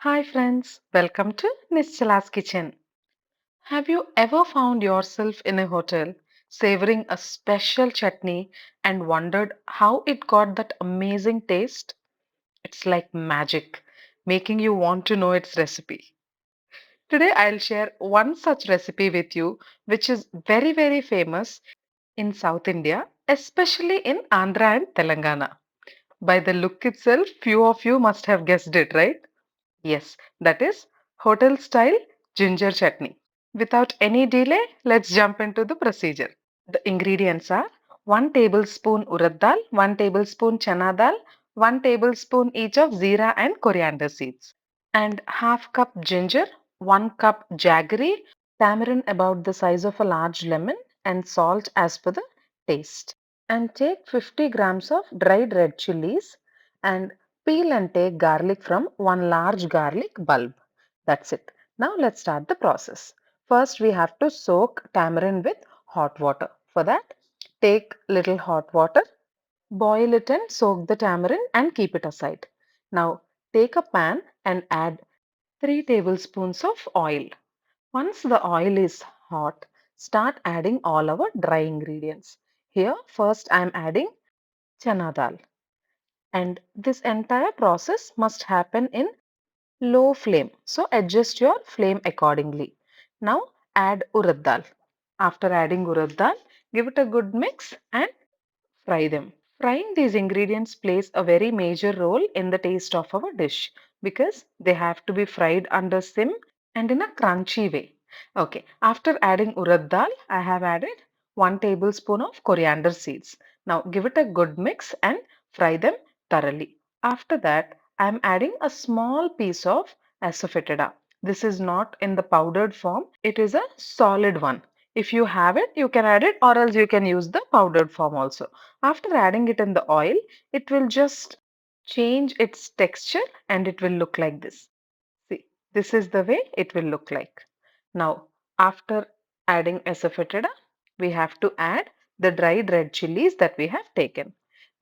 Hi friends, welcome to Nischala's Kitchen. Have you ever found yourself in a hotel savoring a special chutney and wondered how it got that amazing taste? It's like magic, making you want to know its recipe. Today I'll share one such recipe with you, which is very famous in South India, especially in Andhra and Telangana. By the look itself, few of you must have guessed it, right? Yes, that is hotel style ginger chutney. Without any delay, let's jump into the procedure. The ingredients are 1 tablespoon urad dal, 1 tablespoon chana dal, 1 tablespoon each of zira and coriander seeds, and half cup ginger, 1 cup jaggery, tamarind about the size of a large lemon, and salt as per the taste. And take 50 grams of dried red chilies and peel and take garlic from one large garlic bulb. That's it. Now let's start the process. First, we have to soak tamarind with hot water. For that, take little hot water, boil it and soak the tamarind and keep it aside. Now, take a pan and add 3 tablespoons of oil. Once the oil is hot, start adding all our dry ingredients. Here, first I am adding chana dal. And this entire process must happen in low flame. So adjust your flame accordingly. Now add urad dal. After adding urad dal, give it a good mix and fry them. Frying these ingredients plays a very major role in the taste of our dish because they have to be fried under sim and in a crunchy way. Okay, after adding urad dal, I have added 1 tablespoon of coriander seeds. Now give it a good mix and fry them thoroughly. After that, I am adding a small piece of asafoetida. This is not in the powdered form, it is a solid one. If you have it, you can add it or else you can use the powdered form also. After adding it in the oil, it will just change its texture and it will look like this. See, this is the way it will look like. Now, after adding asafoetida, we have to add the dried red chilies that we have taken.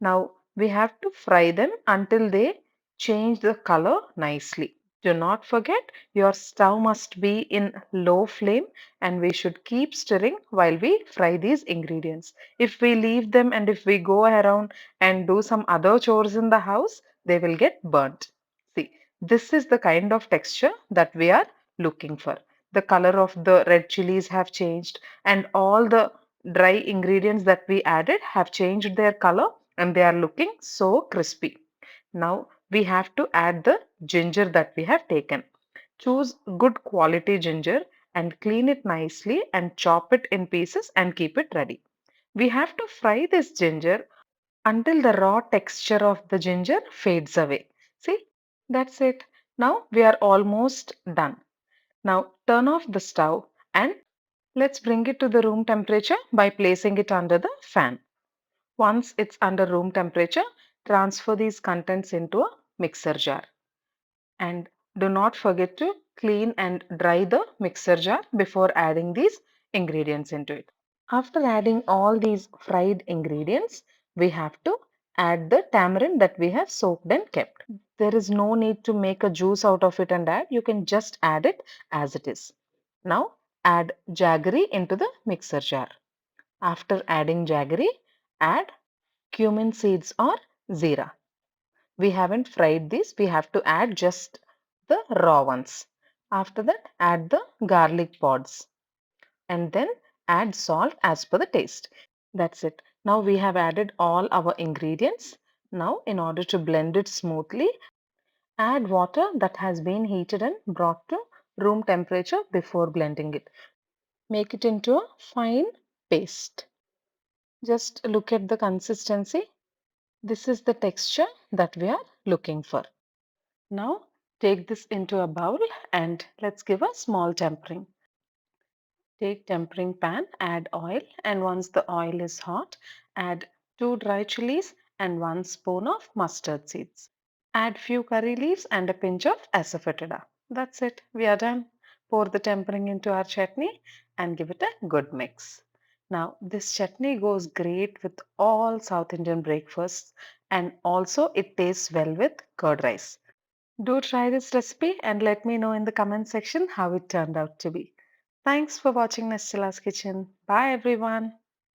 Now, we have to fry them until they change the color nicely. Do not forget your stove must be in low flame and we should keep stirring while we fry these ingredients. If we leave them and if we go around and do some other chores in the house, they will get burnt. See, this is the kind of texture that we are looking for. The color of the red chilies have changed and all the dry ingredients that we added have changed their color and they are looking so crispy. Now we have to add the ginger that we have taken. Choose good quality ginger and clean it nicely and chop it in pieces and keep it ready. We have to fry this ginger until the raw texture of the ginger fades away. See, that's it. Now we are almost done. Now turn off the stove and let's bring it to the room temperature by placing it under the fan. Once it's under room temperature, transfer these contents into a mixer jar. And do not forget to clean and dry the mixer jar before adding these ingredients into it. After adding all these fried ingredients, we have to add the tamarind that we have soaked and kept. There is no need to make a juice out of it and add. You can just add it as it is. Now add jaggery into the mixer jar. After adding jaggery, add cumin seeds or zira. We haven't fried these. We have to add just the raw ones. After that, add the garlic pods and then add salt as per the taste. That's it. Now we have added all our ingredients. Now in order to blend it smoothly, add water that has been heated and brought to room temperature before blending it. Make it into a fine paste. Just look at the consistency. This is the texture that we are looking for. Now take this into a bowl and let's give a small tempering. Take tempering pan, add oil, and once the oil is hot, add 2 dry chilies and 1 spoon of mustard seeds. Add few curry leaves and a pinch of asafoetida. That's it. We are done. Pour the tempering into our chutney and give it a good mix. Now, this chutney goes great with all South Indian breakfasts and also it tastes well with curd rice. Do try this recipe and let me know in the comment section how it turned out to be. Thanks for watching Nestila's Kitchen. Bye everyone.